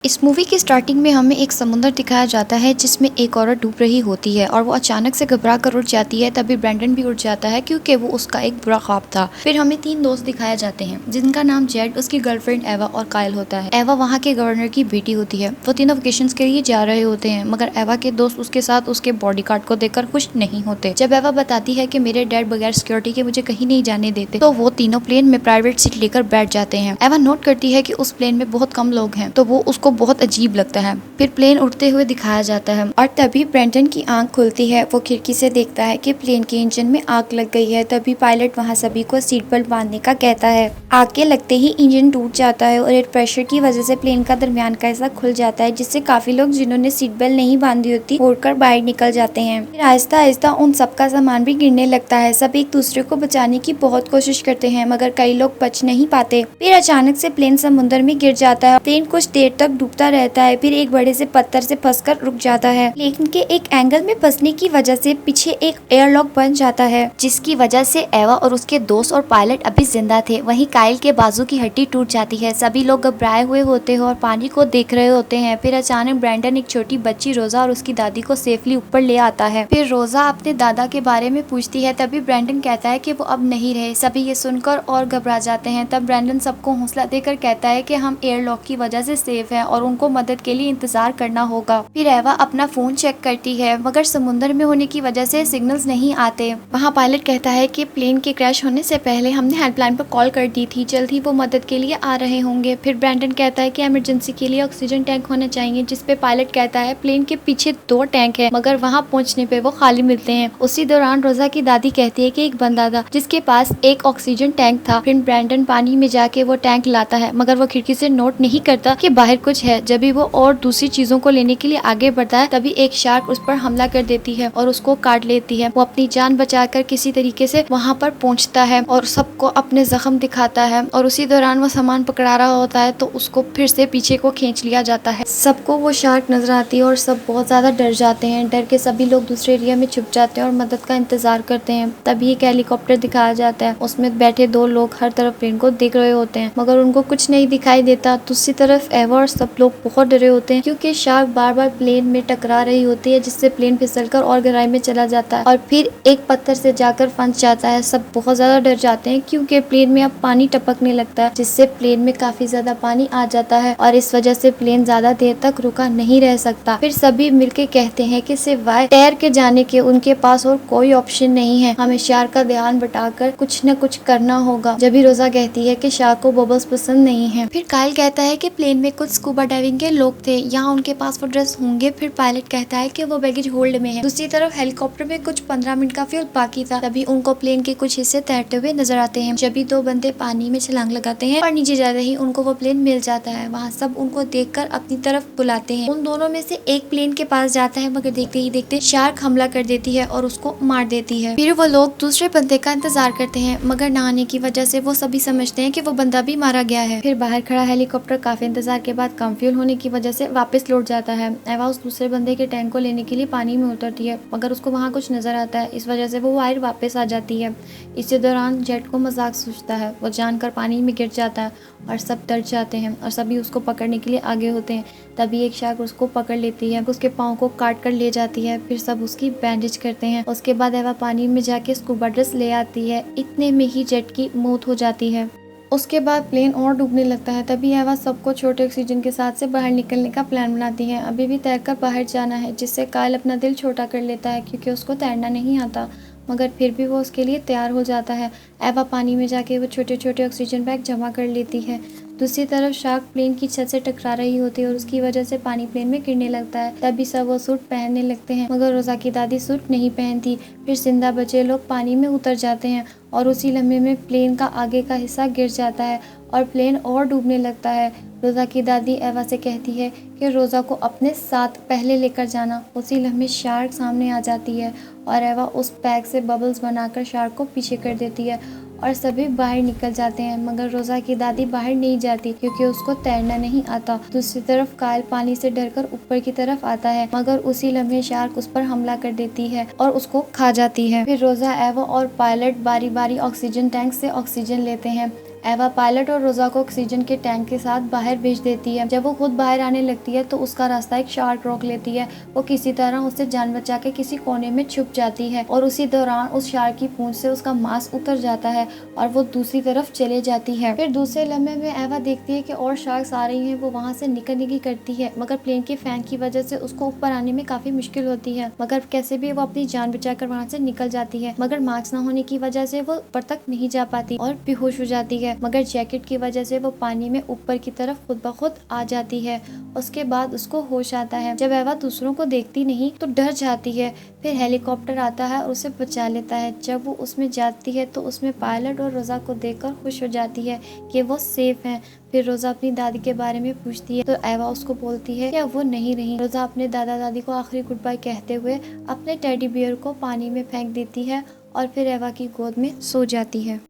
इस मूवी की स्टार्टिंग में हमें एक समुद्र दिखाया जाता है जिसमें एक औरत डूब रही होती है और वो अचानक से घबरा कर उठ जाती है। तभी ब्रेंडन भी उठ जाता है क्योंकि वो उसका एक बुरा ख्वाब था। फिर हमें 3 दोस्त दिखाए जाते हैं जिनका नाम जेड, उसकी गर्लफ्रेंड एवा और कायल होता है। एवा वहाँ के गवर्नर की बेटी होती है। वो तीनों वेकेशन के लिए जा रहे होते हैं मगर एवा के दोस्त उसके साथ उसके बॉडीगार्ड को देखकर खुश नहीं होते। जब एवा बताती है कि मेरे डैड बगैर सिक्योरिटी के मुझे कहीं नहीं जाने देते तो वो तीनों प्लेन में प्राइवेट सीट लेकर बैठ जाते हैं। एवा नोट करती है कि उस प्लेन में बहुत कम लोग हैं तो वो उसको बहुत अजीब लगता है। फिर प्लेन उड़ते हुए दिखाया जाता है और तभी ब्रेंडन की आंख खुलती है। वो खिड़की से देखता है कि प्लेन के इंजन में आग लग गई है। तभी पायलट वहाँ सभी को सीट बेल्ट बांधने का कहता है। आग के लगते ही इंजन टूट जाता है और एयर प्रेशर की वजह से प्लेन का दरमियान का हिस्सा खुल जाता है जिससे काफी लोग जिन्होंने सीट बेल्ट नहीं बांधी होती उड़कर बाहर निकल जाते हैं। फिर आहिस्ता आहिस्ता उन सबका सामान भी गिरने लगता है। सब एक दूसरे को बचाने की बहुत कोशिश करते हैं मगर कई लोग बच नहीं पाते। फिर अचानक से प्लेन समुद्र में गिर जाता है। प्लेन कुछ देर तक डूबता रहता है फिर एक बड़े से पत्थर से फंसकर रुक जाता है। लेकिन के एक एंगल में फंसने की वजह से पीछे एक एयरलॉक बन जाता है जिसकी वजह से एवा और उसके दोस्त और पायलट अभी जिंदा थे। वहीं कायल के बाजू की हड्डी टूट जाती है। सभी लोग घबराए हुए होते हैं और पानी को देख रहे होते हैं। फिर अचानक ब्रेंडन एक छोटी बच्ची रोजा और उसकी दादी को सेफली ऊपर ले आता है। फिर रोजा अपने दादा के बारे में पूछती है। तभी ब्रेंडन कहता है कि वो अब नहीं रहे। सभी ये सुनकर और घबरा जाते हैं। तब ब्रेंडन सबको हौसला देकर कहता है कि हम एयरलॉक की वजह से सेफ हैं और उनको मदद के लिए इंतजार करना होगा। फिर एवा अपना फोन चेक करती है मगर समुद्र में होने की वजह से सिग्नल्स नहीं आते। वहाँ पायलट कहता है कि प्लेन के क्रैश होने से पहले हमने हेल्पलाइन पर कॉल कर दी थी, जल्द ही वो मदद के लिए आ रहे होंगे। फिर ब्रेंडन कहता है कि इमरजेंसी के लिए ऑक्सीजन टैंक होना चाहिए जिसपे पायलट कहता है प्लेन के पीछे 2 टैंक है मगर वहाँ पहुँचने पे वो खाली मिलते हैं। उसी दौरान रोजा की दादी कहती है कि एक बंदा था जिसके पास एक ऑक्सीजन टैंक था। फिर ब्रेंडन पानी में जाके वो टैंक लाता है मगर वो खिड़की से नोट नहीं करता कि बाहर कुछ है। जब भी वो और दूसरी चीजों को लेने के लिए आगे बढ़ता है तभी एक शार्क उस पर हमला कर देती है और उसको काट लेती है। वो अपनी जान बचाकर किसी तरीके से वहाँ पर पहुँचता है और सबको अपने जख्म दिखाता है और उसी दौरान वो सामान पकड़ा रहा होता है तो उसको फिर से पीछे को खींच लिया जाता है। सबको वो शार्क नजर आती है और सब बहुत ज्यादा डर जाते हैं। डर के सभी लोग दूसरे एरिया में छुप जाते हैं और मदद का इंतजार करते हैं। तभी एक हेलीकॉप्टर दिखाया जाता है। उसमें बैठे 2 लोग हर तरफ प्लेन को देख रहे होते हैं मगर उनको कुछ नहीं दिखाई देता। दूसरी तरफ एवा और सब लोग बहुत डरे होते हैं क्योंकि शार्क बार बार प्लेन में टकरा रही होती है जिससे प्लेन फिसलकर और गहराई में चला जाता है और फिर एक पत्थर से जाकर फंस जाता है। सब बहुत ज्यादा डर जाते हैं क्योंकि प्लेन में अब पानी टपकने लगता है जिससे प्लेन में काफी ज्यादा पानी आ जाता है और इस वजह से प्लेन ज्यादा देर तक रुका नहीं रह सकता। फिर सभी मिलके कहते हैं कि सिवाय तैर के जाने के उनके पास और कोई ऑप्शन नहीं है। हमें शार्क का ध्यान बटाकर कुछ न कुछ करना होगा। जब भी रोजा कहती है कि शार्क को बबल्स पसंद नहीं है। फिर कायल कहता है कि प्लेन में कुछ स्कूबा डाइविंग के लोग थे, यहाँ उनके पास वो ड्रेस होंगे। फिर पायलट कहता है कि वो बैगेज होल्ड में है। दूसरी तरफ हेलीकॉप्टर में कुछ 15 मिनट का फ्यूल बाकी था। तभी उनको प्लेन के कुछ हिस्से तैरते हुए नजर आते हैं। जब भी 2 बंदे पानी में छलांग लगाते हैं और नीचे जाते ही उनको वो प्लेन मिल जाता है। वहाँ सब उनको देखकर अपनी तरफ बुलाते हैं। उन दोनों में से एक प्लेन के पास जाता है मगर देखते ही देखते शार्क हमला कर देती है और उसको मार देती है। फिर वो लोग दूसरे बंदे का इंतजार करते हैं मगर ना आने की वजह से वो सभी समझते हैं कि वो बंदा भी मारा गया है। फिर बाहर खड़ा हेलीकॉप्टर काफी इंतजार के बाद कम फ्यूल होने की वजह से वापस लौट जाता है। एवा उस दूसरे बंदे के टैंक को लेने के लिए पानी में उतरती है मगर उसको वहाँ कुछ नजर आता है। इस वजह से वो वायर वापस आ जाती है। इसी दौरान जेट को मजाक सूझता है। वो जानकर पानी में गिर जाता है और सब डर जाते हैं और सभी उसको पकड़ने के लिए आगे होते हैं। तभी एक शार्क उसको पकड़ लेती है, उसके पाँव को काट कर ले जाती है। फिर सब उसकी बैंडेज करते हैं। उसके बाद एवा पानी में जाके स्कूबा ड्रेस ले आती है। इतने में ही जेट की मौत हो जाती है। उसके बाद प्लेन और डूबने लगता है। तभी एवा सबको छोटे ऑक्सीजन के साथ से बाहर निकलने का प्लान बनाती है। अभी भी तैरकर बाहर जाना है जिससे कायल अपना दिल छोटा कर लेता है क्योंकि उसको तैरना नहीं आता मगर फिर भी वो उसके लिए तैयार हो जाता है। एवा पानी में जाके वो छोटे छोटे ऑक्सीजन बैग जमा कर लेती है। दूसरी तरफ शार्क प्लेन की छत से टकरा रही होती है और उसकी वजह से पानी प्लेन में गिरने लगता है। तभी सब वो सूट पहनने लगते हैं मगर रोजा की दादी सूट नहीं पहनती। फिर जिंदा बचे लोग पानी में उतर जाते हैं और उसी लम्हे में प्लेन का आगे का हिस्सा गिर जाता है और प्लेन और डूबने लगता है। रोजा की दादी एवा से कहती है कि रोजा को अपने साथ पहले लेकर जाना। उसी लम्हे शार्क सामने आ जाती है और एवा उस बैग से बबल्स बनाकर शार्क को पीछे कर देती है और सभी बाहर निकल जाते हैं मगर रोजा की दादी बाहर नहीं जाती क्योंकि उसको तैरना नहीं आता। दूसरी तरफ कायल पानी से डरकर ऊपर की तरफ आता है मगर उसी लम्हे शार्क उस पर हमला कर देती है और उसको खा जाती है। फिर रोजा, एवा और पायलट बारी बारी ऑक्सीजन टैंक से ऑक्सीजन लेते हैं। एवा पायलट और रोजा को ऑक्सीजन के टैंक के साथ बाहर भेज देती है। जब वो खुद बाहर आने लगती है तो उसका रास्ता एक शार्क रोक लेती है। वो किसी तरह उससे जान बचा के किसी कोने में छुप जाती है और उसी दौरान उस शार्क की पूंछ से उसका मांस उतर जाता है और वो दूसरी तरफ चले जाती है। फिर दूसरे लम्हे में एवा देखती है कि और शार्क्स आ रही हैं। वो वहाँ से निकलने की करती है मगर प्लेन के फैन की वजह से उसको ऊपर आने में काफी मुश्किल होती है, मगर कैसे भी वो अपनी जान बचाकर वहाँ से निकल जाती है। मगर मास्क न होने की वजह से वो ऊपर तक नहीं जा पाती और बेहोश हो जाती है, मगर जैकेट की वजह से वो पानी में ऊपर की तरफ खुद ब खुद आ जाती है। उसके बाद उसको होश आता है। जब एवा दूसरों को देखती नहीं तो डर जाती है। फिर हेलीकॉप्टर आता है और उसे बचा लेता है। जब वो उसमें जाती है तो उसमें पायलट और रोजा को देखकर खुश हो जाती है कि वो सेफ हैं। फिर रोजा अपनी दादी के बारे में पूछती है तो एवा उसको बोलती है कि वो नहीं रही। रोजा अपने दादा दादी को आखिरी गुड बाय कहते हुए अपने टेडी बियर को पानी में फेंक देती है और फिर एवा की गोद में सो जाती है।